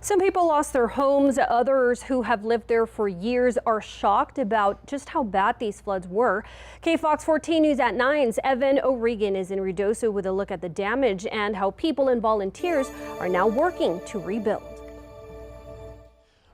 Some people lost their homes. Others who have lived there for years are shocked about just how bad these floods were. KFOX 14 News at 9's Evan O'Regan is in Ruidoso with a look at the damage and how people and volunteers are now working to rebuild.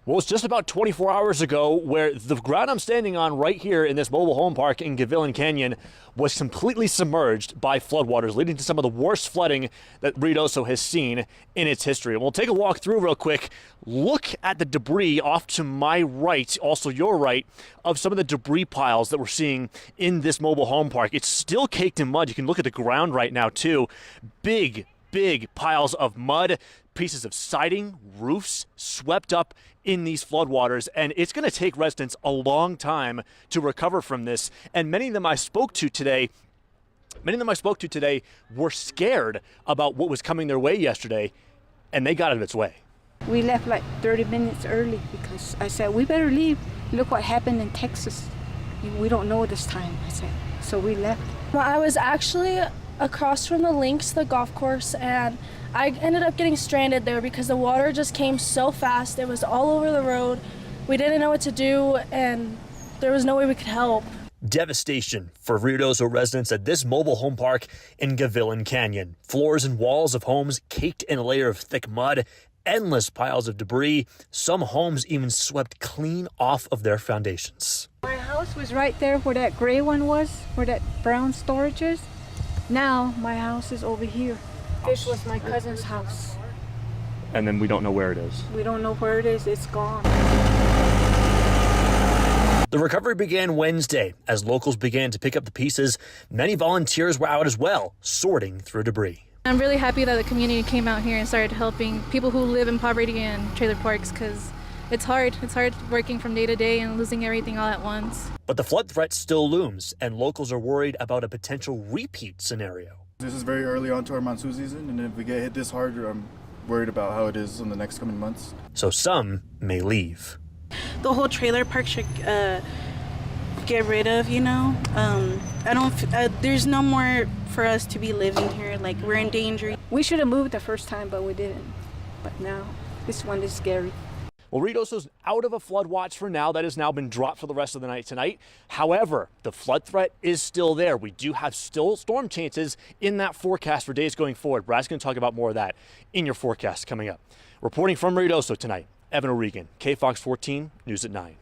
Well, it's just about 24 hours ago where the ground I'm standing on right here in this mobile home park in Gavilan Canyon was completely submerged by floodwaters, leading to some of the worst flooding that Ruidoso has seen in its history. And we'll take a walk through real quick. Look at the debris off to my right, also your right, of some of the debris piles that we're seeing in this mobile home park. It's still caked in mud. You can look at the ground right now too. Big piles of mud, pieces of siding, roofs swept up in these floodwaters, and it's going to take residents a long time to recover from this. And many of them I spoke to today were scared about what was coming their way yesterday, and they got out of its way. We left like 30 minutes early because I said, we better leave. Look what happened in Texas. We don't know this time, I said. So we left. Well, I was actually across from the links, the golf course, and I ended up getting stranded there because the water just came so fast. It was all over the road. We didn't know what to do, and there was no way we could help. Devastation for Ruidoso residents at this mobile home park in Gavilan Canyon. Floors and walls of homes caked in a layer of thick mud, endless piles of debris, some homes even swept clean off of their foundations. My house was right there where that gray one was, where that brown storage is. Now my house is over here. This was my cousin's house. And then we don't know where it is. We don't know where it is. It's gone. The recovery began Wednesday as locals began to pick up the pieces. Many volunteers were out as well, sorting through debris. I'm really happy that the community came out here and started helping people who live in poverty and trailer parks, because it's hard. It's hard working from day to day and losing everything all at once. But the flood threat still looms, and locals are worried about a potential repeat scenario. This is very early on to our monsoon season, and if we get hit this hard, I'm worried about how it is in the next coming months. So some may leave. The whole trailer park should get rid of, you know. There's no more for us to be living here. Like, we're in danger. We should have moved the first time, but we didn't. But now, this one is scary. Well, Ruidoso's out of a flood watch for now. That has now been dropped for the rest of the night tonight. However, the flood threat is still there. We do have still storm chances in that forecast for days going forward. Brad's going to talk about more of that in your forecast coming up. Reporting from Ruidoso tonight, Evan O'Regan, KFOX 14 News at 9.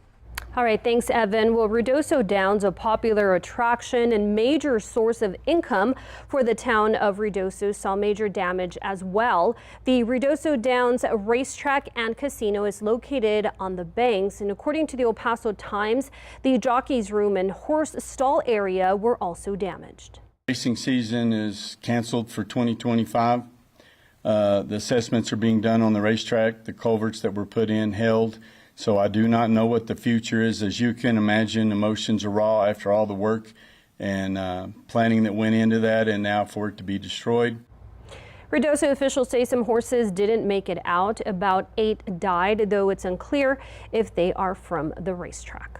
All right, thanks, Evan. Well, Ruidoso Downs, a popular attraction and major source of income for the town of Ruidoso, saw major damage as well. The Ruidoso Downs racetrack and casino is located on the banks, and according to the El Paso Times, the jockey's room and horse stall area were also damaged. Racing season is canceled for 2025. The assessments are being done on the racetrack. The culverts that were put in held. So I do not know what the future is. As you can imagine, emotions are raw after all the work and planning that went into that, and now for it to be destroyed. Ruidoso officials say some horses didn't make it out. About 8 died, though it's unclear if they are from the racetrack.